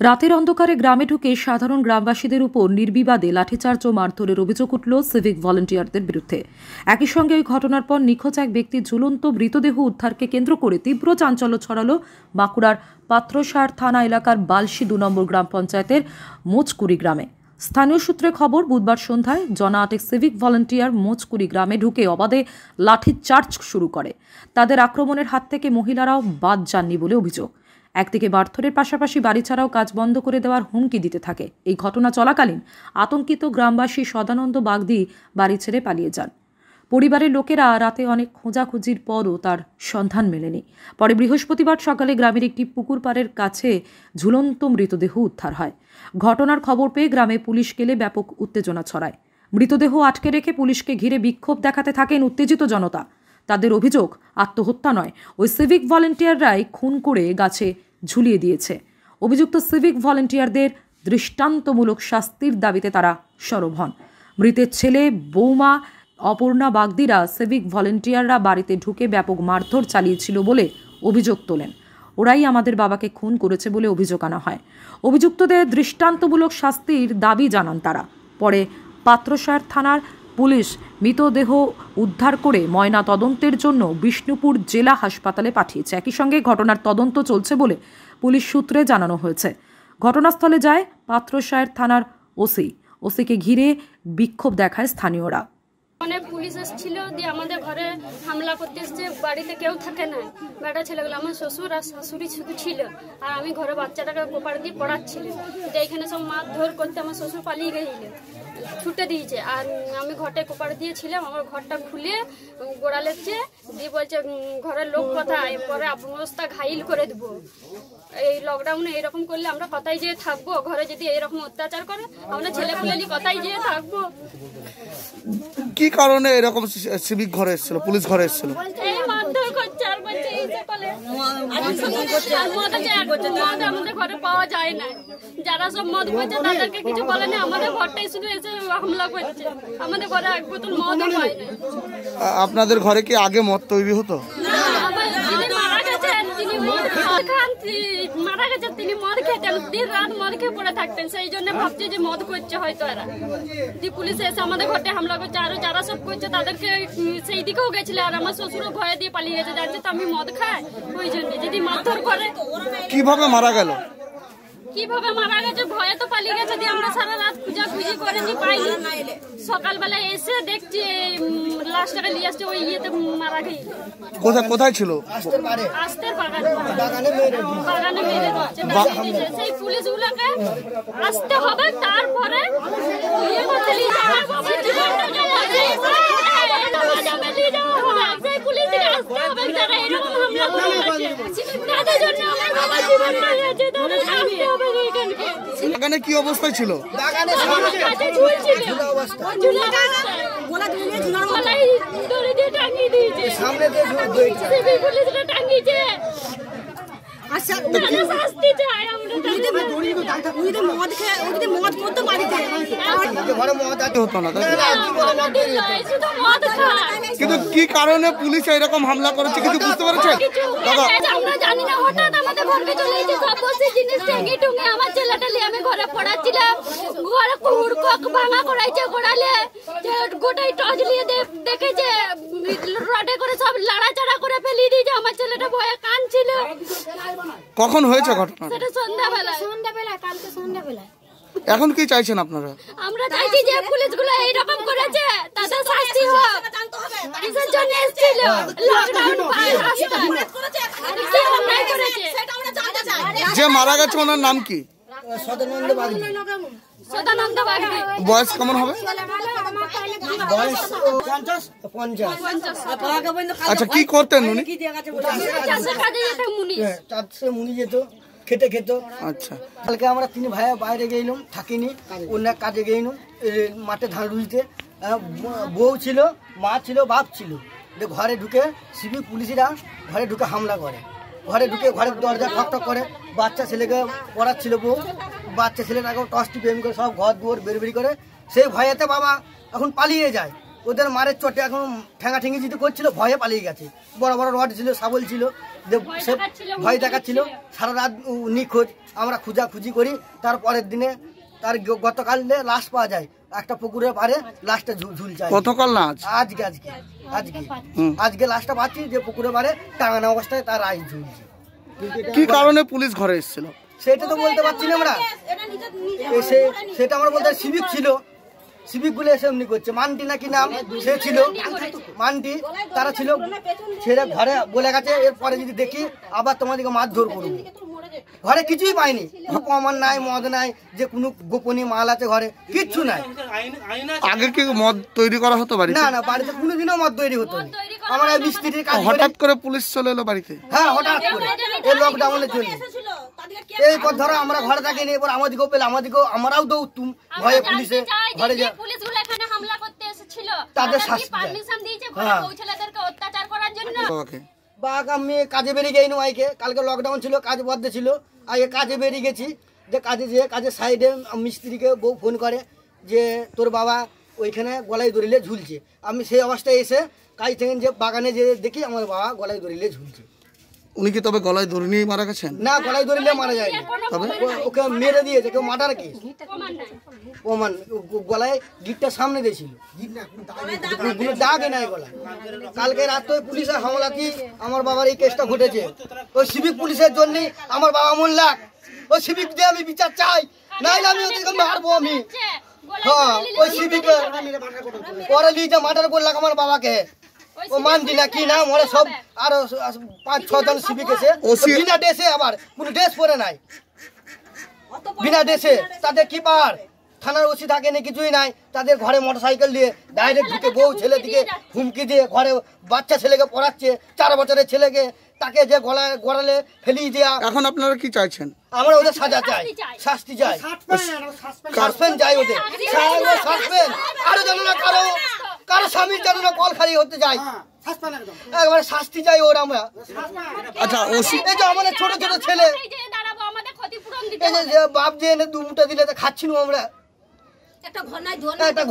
রাতের অন্ধকারে গ্রামে ঢুকে সাধারণ গ্রামবাসীদের উপর নির্বিবাদে লাঠিচার্জ ও মারধরের অভিযোগ উঠল সিভিক ভলান্টিয়ারদের বিরুদ্ধে। একই সঙ্গে ওই ঘটনার পর নিখোঁজ এক ব্যক্তির ঝুলন্ত মৃতদেহ উদ্ধারকে কেন্দ্র করে তীব্র চাঞ্চল্য ছড়ালো বাঁকুড়ার পাত্রসার থানা এলাকার বালশি ২ নম্বর গ্রাম পঞ্চায়েতের মোচকুড়ি গ্রামে। স্থানীয় সূত্রে খবর, বুধবার সন্ধ্যায় জনা ৮ সিভিক ভলান্টিয়ার মোচকুড়ি গ্রামে ঢুকে অবাধে লাঠিচার্জ শুরু করে। তাদের আক্রমণের হাত থেকে মহিলারাও বাদ যাননি বলে অভিযোগ। একদিকে মারধরের পাশাপাশি বাড়ি ছাড়াও কাজ বন্ধ করে দেওয়ার হুমকি দিতে থাকে। এই ঘটনা চলাকালীন আতঙ্কিত গ্রামবাসী সদানন্দ বাগদি বাড়ি ছেড়ে পালিয়ে যান। পরিবারের লোকেরা রাতে অনেক খোঁজাখুঁজির পরও তার সন্ধান মেলেনি। পরে বৃহস্পতিবার সকালে গ্রামের একটি পুকুর পাড়ের কাছে ঝুলন্ত মৃতদেহ উদ্ধার হয়। ঘটনার খবর পেয়ে গ্রামে পুলিশ গেলে ব্যাপক উত্তেজনা ছড়ায়। মৃতদেহ আটকে রেখে পুলিশকে ঘিরে বিক্ষোভ দেখাতে থাকেন উত্তেজিত জনতা। তাদের অভিযোগ, আত্মহত্যা নয়, ওই সিভিক ভলান্টিয়াররাই খুন করে গাছে ঝুলিয়ে দিয়েছে। অভিযুক্ত সিভিক ভলান্টিয়ারদের দৃষ্টান্তমূলক শাস্তির দাবিতে তারা সরব হন। মৃতের ছেলে বৌমা অপর্ণা বাগদিরা সিভিক ভলান্টিয়াররা বাড়িতে ঢুকে ব্যাপক মারধর চালিয়েছিল বলে অভিযোগ তোলেন। ওরাই আমাদের বাবাকে খুন করেছে বলে অভিযোগ আনা হয়। অভিযুক্তদের দৃষ্টান্তমূলক শাস্তির দাবি জানান তারা। পরে পাত্রসার থানার পুলিশ মৃতদেহ উদ্ধার করে ময়না তদন্তের জন্য বিষ্ণুপুর জেলা হাসপাতালে পাঠিয়েছে। একই সঙ্গে ঘটনার তদন্ত চলছে বলে পুলিশ সূত্রে জানানো হয়েছে। ঘটনাস্থলে যায় পাত্রসার থানার ওসিকে ঘিরে বিক্ষোভ দেখায় স্থানীয়রা। অনেক পুলিশ এসেছিল, দিয়ে আমাদের ঘরে হামলা করতে এসছে। বাড়িতে কেউ থাকে না, বেটা ছেলেগুলো, আমার শ্বশুর আর শাশুড়ি শুধু ছিল, আর আমি ঘরে বাচ্চাটাকে কোপার দিয়ে পড়াচ্ছিল। যে এখানে সব মারধর করতে আমার শ্বশুর পালিয়ে গেছিল, ছুটে দিয়েছে। আর আমি ঘরটায় কোপার দিয়েছিলাম, আমার ঘরটা খুলে গোড়া লেগছে, দিয়ে বলছে ঘরের লোক কোথায়, পরে অবস্থা ঘাইল করে দেবো। এই লকডাউনে এরকম করলে আমরা কোথায় যেয়ে থাকবো? ঘরে যদি এরকম অত্যাচার করে আমরা ছেলে পুলে কোথায় যেয়ে থাকবো? কি কারণে এরকম সিভিক ঘরে এসেছিল, পুলিশ ঘরে এসেছিল? এই মারধর করছে আর বলছে এই যে বলে আমাদের ঘরে পাওয়া যায় না। যারা সব মদ করছে তাদেরকে কিছু বলে না, আমাদের ঘরটাই শুধু এসে হামলা করছে। আমাদের ঘরে এক বোতল মদও পায় না। আপনাদের ঘরে কি আগে মদ তৈরি হতো? মারা গেছে, তিনি মদ খেতেন, দিন রাত মদ খেয়ে পড়ে থাকতেন। সেই জন্য ভাবছি যে মদ করছে হয়তো এরা। পুলিশ এসে আমাদের ঘরটা হামলা করছে, আরো যারা সব করছে তাদেরকে সেই দিকেও গেছিল। আর আমার শ্বশুরও ভয়ে দিয়ে পালিয়ে গেছে, জানছে তো আমি মদ খাই, ওই জন্য যদি মারধর করে। কিভাবে মারা গেল? কিভাবে মারা গেছে, ভয়ে তো পালিয়ে গেছে। দিয়ে আমরা সারা রাত খুঁজাখুঁজি করেছি, পাইনি। সকালবেলা এসে দেখছি লাশটাকে নিয়ে আসছে, ওই ইয়েতে মারা গেছে। কোথায় ছিল? আস্তের বাগানে মেরে দিচ্ছে। সেই পুলিশ গুলোকে আসতে হবে, তারপরে ইয়ে করতে নিয়ে যাওয়া হবে। সেই পুলিশকে আসতে হবে, যারা এরকম হামলা করেছে তাদের জন্য আমার বাবা জীবন দিয়েছে। তাদের আসতে হবে এখানকে। বাগানে কি অবস্থায় ছিল? বাগানে ঝুলছিল, গলায় দড়ি দিয়ে টাঙিয়ে দিয়েছে, সামনে দিয়ে পুলিশরা টাঙিয়েছে। আচ্ছা, শাস্তি চাই আমরা। কিন্তু কি কারণে পুলিশ এরকম হামলা করেছে কিছু বুঝতে পারছেন? আমরা জানি না, হঠাৎ আমাদের ঘরকে চলে এসেছে। সব বসে জিনিস ঠেঙে টুঙে আমার ছেলেটা নিয়ে আমি ঘরে পড়াচ্ছিলাম। ঘরে কুকুর ভাঙা করাইছে, ঘোরালে গোটাই টর্চ নিয়ে দেখেছে, রডে করে সব লাড়াচাড়া করে ফেলিয়ে দিয়েছে। আমার ছেলেটা ভয়ে কাঁদছিল। কখন হয়েছে ঘটনা? সেটা সন্ধ্যাবেলা, কালকে সন্ধ্যাবেলা। এখন কি চাইছেন আপনারা? আমরা চাইছি যে পুলিশগুলো এইরকম করেছে তাদের শাস্তি হোক। কিসের জন্য এসেছিল? লকডাউন যে মারা গেছে ওনার নাম কি? সদানন্দ বাগদি। বয়স কেমন হবে? আচ্ছা, কি করতেন উনি? মুনি যেত, খেতে খেত। আচ্ছা, কালকে আমরা 3 ভাই বাইরে গেলাম, থাকিনি, অন্য কাজে গেলাম মাঠে ধান রুইতে। বউ ছিল, মা ছিল, বাপ ছিল। ঘরে ঢুকে সিভিক পুলিশরা ঘরে ঢুকে হামলা করে। ঘরে ঢুকে ঘরের দরজা ঠকঠক করে। বাচ্চা ছেলেকে পড়াচ্ছিল বউ, বাচ্চা ছেলেটাকে টস টিপে এমনি করে সব ঘর দুয়ার বেরবেরি করে। সেই ভয়েতে বাবা এখন পালিয়ে যায়। ওদের মারের চোটে এখন ঠেঙাঠেঙি যেতে করছিল, ভয়ে পালিয়ে গেছে। বড় বড় রড ছিল, শাবল ছিল, যে সে ভয় দেখাচ্ছিল। সারা রাত নিখোঁজ, আমরা খুঁজাখুঁজি করি। তারপরের দিনে তার গতকাল লাশ পাওয়া যায় একটা পুকুরে পারে, লাশটা ঝুলছে। কতকাল না আজকে আজকে আজকে আজকে লাশটা পাচ্ছি যে পুকুরে পারে টাঙানো অবস্থায় তার আইস ঝুলছে। কি কারণে পুলিশ ঘরে এসেছিল সেটা তো বলতে পারছি না আমরা, সেটা আমরা বলতে সিভিক ছিল, সিভিক গুলো এসে এমনি করছে। মান্টি নাকি নাম সে ছিল, মান্টি তারা ছিল, ছেড়ে ঘরে বলে গেছে এরপরে যদি দেখি আবার তোমাদেরকে মারধর করবো। ঘরে কিছুই পাইনি, প্রমাণ নাই, মদ নাই, যে কোনো গোপনীয় মাল আছে ঘরে কিচ্ছু নাই। আগে কি মদ তৈরি করা হতো বাড়িতে? না না, বাড়িতে কোনোদিনও মদ তৈরি হতো না। আমরা মিস্ত্রির কাজ। হঠাৎ করে পুলিশ চলে এলো বাড়িতে? হ্যাঁ, হঠাৎ করে এই লকডাউনের জন্য। এই পর ধরো আমরা ঘরে থাকিনি, এবার আমাদেরকেও পেলে আমাদেরকেও আমরাও দৌড়তুম ভয়ে পুলিশে ঘরে যা। পুলিশগুলো এখানে হামলা করতে এসেছিল, তাদের শাস্তি পারমিশন দিয়েছে ঘরে বউ ছেলেদেরকে অত্যাচার করার জন্য। বাঘ আমি কাজে বেরিয়ে গেইনি আইকে, কালকে লকডাউন ছিল, কাজ বন্ধ ছিল। আগে কাজে বেরিয়ে গেছি, যে কাজে যেয়ে কাজের সাইডে মিস্ত্রিকে বউ ফোন করে যে তোর বাবা ওইখানে গলায় দড়িলে ঝুলছে। আমি সেই অবস্থায় এসে কাজ থেকে যে বাগানে যে দেখি আমার বাবা গলায় দড়িলে ঝুলছে। উনি কি তবে গলায় দড়ি নিয়ে মারা গেছেন? না, গলায় দড়িলে মারা যায়নি, তবে ওকে মেরে দিয়েছে কেউ, মার্ডার কেস। প্রমাণ গলায় গিটটা সামনে দিয়েছিল, দাগে নাই গলায়। কালকে রাতে পুলিশের হামলাতেই আমার বাবার এই কেসটা ঘটেছে। ওই সিভিক পুলিশের জন্য আমার বাবা মরল। ওই সিভিক দিয়ে আমি বিচার চাই, নাইলে আমি ওদেরকে মারবো। আমি হ্যাঁ, ওই সিভিক পরে নিয়ে মার্ডার করলাম আমার বাবাকে। ও মানছি না কি নাম ওরা সব, আরো 5-6 জন সিভিক এসে বিনা ড্রেসে, আবার কোনো ড্রেস পরে নাই, বিনা ড্রেসে। তাদের কি পার থানার ওসি থাকে না, কিছুই নাই। তাদের ঘরে মোটরসাইকেল দিয়ে ডাইরেক্ট ঢুকে বউ ছেলে দিকে হুমকি দিয়ে ঘরে বাচ্চা ছেলেকে পড়াচ্ছে, 4 বছরের ছেলেকে, তাকে যে গড়ালে ফেলিয়ে দেওয়া। এখন আপনারা কি চাইছেন? আমরা ওদের সাজা চাই, শাস্তি চাই, সাসপেন্ড চাই ওদের, সাসপেন্ড। আরো যেন না কারো স্বামীর যেন না কল খালি হতে যায়, একবারে শাস্তি চাই ওর আমরা। আচ্ছা, ওসি এই যে আমাদের ছোট ছোট ছেলে, এই যে বাপ দিয়ে এনে 2 মুঠা দিলে তো খাচ্ছি না আমরা। একটা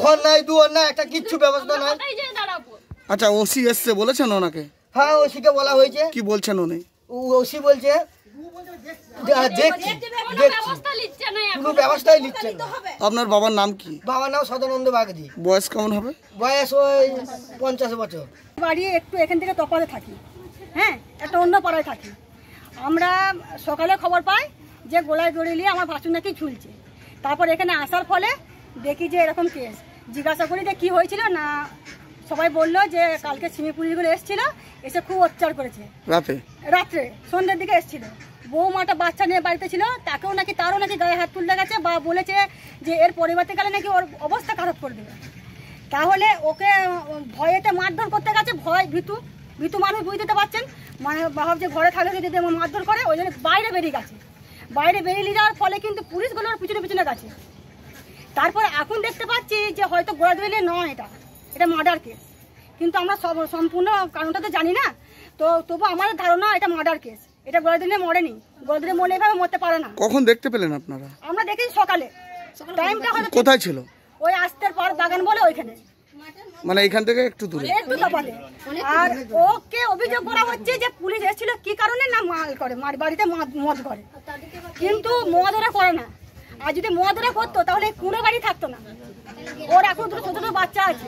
ঘর নাই, দুয়ার নাই, একটা কিচ্ছু ব্যবস্থা নাই। আচ্ছা, ওসি এসছে বলেছেন ওনাকে? হ্যাঁ, ওসিকে বলা হয়েছে। কি বলছেন উনি? ওসি বলছে দেখছি, কোনো ব্যবস্থাই নিচ্ছেন না। আপনার বাবার নাম কি? বাবার নাম সদানন্দ বাগদি। বয়স কেমন হবে? বয়স ওই 50 বছর। বাড়ি একটু এখান থেকে তফাতে থাকি, হ্যাঁ, একটা অন্য পাড়ায় থাকি। আমরা সকালে খবর পাই যে গলায় দড়ি নিয়ে আমার ভাসুর নাকি ঝুলছে। তারপর এখানে আসার ফলে দেখি যে এরকম কেস। জিজ্ঞাসা করি যে কী হয়েছিল, না সবাই বললো যে কালকে সিমি পুলিশগুলো এসেছিল, এসে খুব অত্যাচার করেছে। রাত্রে সন্ধ্যের দিকে এসেছিল, বৌমাটা বাচ্চা নিয়ে বাড়িতে ছিল, তারও নাকি গায়ে হাত তুলতে গেছে, বা বলেছে যে এর পরিবর্তে গেলে নাকি ওর অবস্থা খারাপ করে দেবে। তাহলে ওকে ভয়েতে মারধর করতে গেছে। ভীতু মানুষ বুঝতে পারছেন, মানে ভাবছে ঘরে থাকলে যদি মারধর করে, ওই জন্য বাইরে বেরিয়ে গেছে। বাইরে বেরিয়ে যাওয়ার ফলে কিন্তু পুলিশগুলোর পিছনে গেছে। তারপর এখন দেখতে পাচ্ছি যে হয়তো গোড়া ধরলে নয়, এটা মার্ডার কেস। কিন্তু আমরা সম্পূর্ণ কারণটা তো জানি না, তো তবু আমাদের ধারণা এটা মার্ডার কেস। এটা গোড়া দিলে মরেনি, গোড়া দিলে মরলে এভাবে মরতে পারে না। কখন দেখতে পেলেন আপনারা? আমরা দেখেছি সকালে। টাইমটা হয়তো কোথায় ছিল? ওই আস্তের পর বাগান বলে ওইখানে, মানে এখান থেকে একটু দূরে, একটু তফাতে। আর ওকে অভিযোগ করা হচ্ছে যে পুলিশ এসেছিল কি কারণে, না মাল করে, বাড়িতে মদ করে। কিন্তু মদ ওরা করে না। আর যদি মদ ওরা করতো তাহলে কোনো বাড়ি থাকতো না। ওর এখন ছোট ছোট বাচ্চা আছে,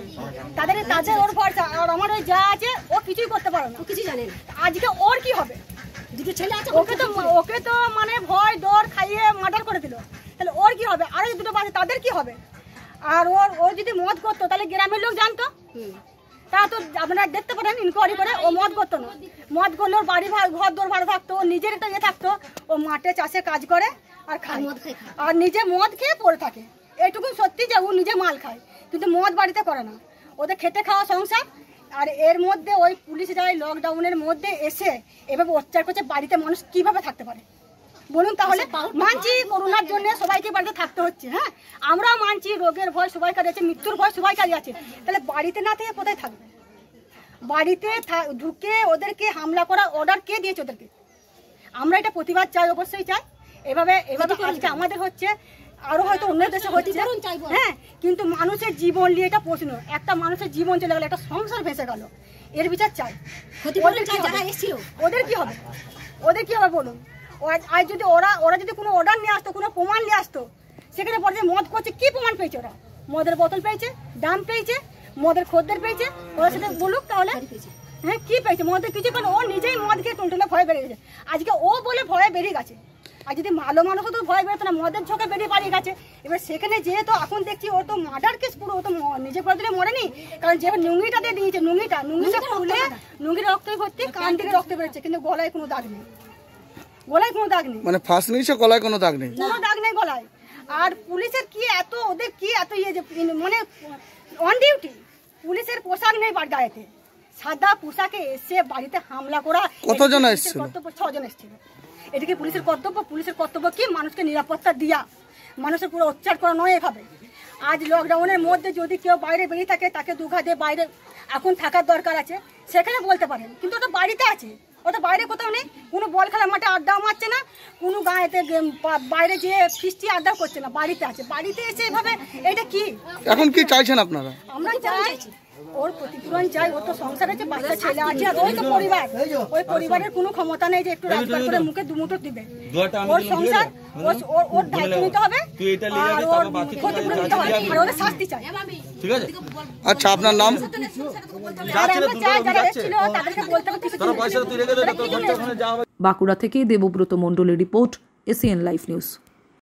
তাদের ওর ভরসা। আর আমার ওই যা আছে, ও কিছুই করতে পারে না, কিছু জানে না। আজকে ওর কি হবে? দুটো ছেলে আছে, ওকে তো মানে ভয় ডর খাইয়ে মার্ডার করে দিল, তাহলে ওর কি হবে? আর দুটো বাচ্চা, তাদের কি হবে? আর ও যদি মদ করতো তাহলে গ্রামের লোক জানতো, তা তো আপনারা দেখতে পারেন ইনকোয়ারি করে। ও মদ করতো না, মদ করলে ওর বাড়ি ঘর দোর ভাড়া থাকতো, ওর নিজের একটা ইয়ে থাকতো। ও মাঠে চাষে কাজ করে আর খায়, আর নিজে মদ খেয়ে পড়ে থাকে। এইটুকু সত্যি যে ও নিজে মাল খায়, কিন্তু মদ বাড়িতে করে না। ওদের খেতে খাওয়া সংসার। আর এর মধ্যে ওই পুলিশরা লকডাউনের মধ্যে এসে এভাবে অত্যাচার করছে, বাড়িতে মানুষ কিভাবে থাকতে পারে বলুন? তাহলে মানছি করোনার জন্য সবাইকে বাড়িতে থাকতে হচ্ছে, হ্যাঁ, আমরাও মানছি রোগের ভয় সবাইকারই আছে, মৃত্যুর ভয় সবাইকারই আছে। তাহলে বাড়িতে না থেকে কোথায় থাকবে? বাড়িতে ঢুকে ওদেরকে হামলা করার অর্ডার কে দিয়েছে ওদেরকে? আমরা এটা প্রতিবাদ চাই, অবশ্যই চাই। এভাবে আজকে আমাদের হচ্ছে, আরো হয়তো অন্য দেশে হচ্ছে, হ্যাঁ, কিন্তু মানুষের জীবন নিয়ে এটা প্রশ্ন। একটা মানুষের জীবন চলে গেল, একটা সংসার ভেসে গেল, এর বিচার চাই। ওদের কি হবে? ওদের কি হবে বলুন? আজ যদি ওরা যদি কোনো অর্ডার নিয়ে আসতো, কোনো প্রমাণ নিয়ে আসতো, সেখানে পরে যে মদ করছে কি প্রমাণ পেয়েছে? ওরা মদের বোতল পেয়েছে, দাম পেয়েছে, মদের খদ্দের পেয়েছে, ওরা সেটা বলুক তাহলে। হ্যাঁ, কি পেয়েছে? মদের কিছু পেন, ও নিজেই মদ খেয়ে টুনটুনে ভয় বেরিয়ে গেছে। আজকে ও বলে ভয়ে বেরিয়ে গেছে। আর যদি ভালো মানুষ হতো ভয় বেরোতো না, মদের ঝোঁকে বেরিয়ে পালিয়ে গেছে। এবার সেখানে যেহেতু এখন দেখছি ও তো মার্ডার কেস পুরো, ও তো নিজে করে দিলে মরেনি, কারণ যে নুঙ্গিটা দিয়ে দিয়েছে, নুঙ্গিটা খুলে নুঙ্গির রক্ত ভর্তি, কান থেকে রক্ত বেরোচ্ছে, কিন্তু গলায় কোনো দাগ নেই। গলায় কোনো দাগ নেই, মানে ফাঁস নিয়েছে, গলায় কোনো দাগ নেই, কোনো দাগ নেই গলায়। আর পুলিশের কি এত, ওদের কি এত ইয়ে যে মানে অন ডিউটি পুলিশের পোশাক নেই গায়েতে, সাদা পোশাকে এসে বাড়িতে হামলা করা। কতজন এসেছিল? 6 জন এসেছিল। এদিকে পুলিশের কর্তব্য, পুলিশের কর্তব্য কি মানুষকে নিরাপত্তা দিয়া, মানুষের পুরো অত্যাচার করা নয় এভাবে। আজ লকডাউনের মধ্যে যদি কেউ বাইরে বেরিয়ে থাকে, তাকে দুঘা দিয়ে বাইরে এখন থাকার দরকার আছে, সেখানে বলতে পারেন, কিন্তু ওটা বাড়িতে আছে, ওটা বাইরে কোথাও নেই। কোনো বল খেলার মাঠে আড্ডাও মারছে না, কোনো গায়েতে বাইরে যেয়ে ফিস্টি আড্ডা করছে না, বাড়িতে আছে। বাড়িতে এসে এভাবে এটা কি? এখন কি চাইছেন আপনারা? আমরা চাই ওর ক্ষতিপূরণ চাই। ওর তো সংসার আছে, বাচ্চা ছেলে আছে, আর ওই তো পরিবার, ওই পরিবারের কোনো ক্ষমতা নেই যে একটু রাজগার করে মুখে দুমুটো দিবে। ওর সংসার, ওর দায়িত্ব নিতে হবে, আর ওর ক্ষতিপূরণ দিতে হবে, আর ওদের শাস্তি চাই। ঠিক আছে? আচ্ছা, আপনার নাম? যারা এসেছিল তাদেরকে বলতে হবে কিছু। বাঁকুড়া থেকে দেবব্রত মণ্ডলের রিপোর্ট, এসিএন লাইভ নিউজ।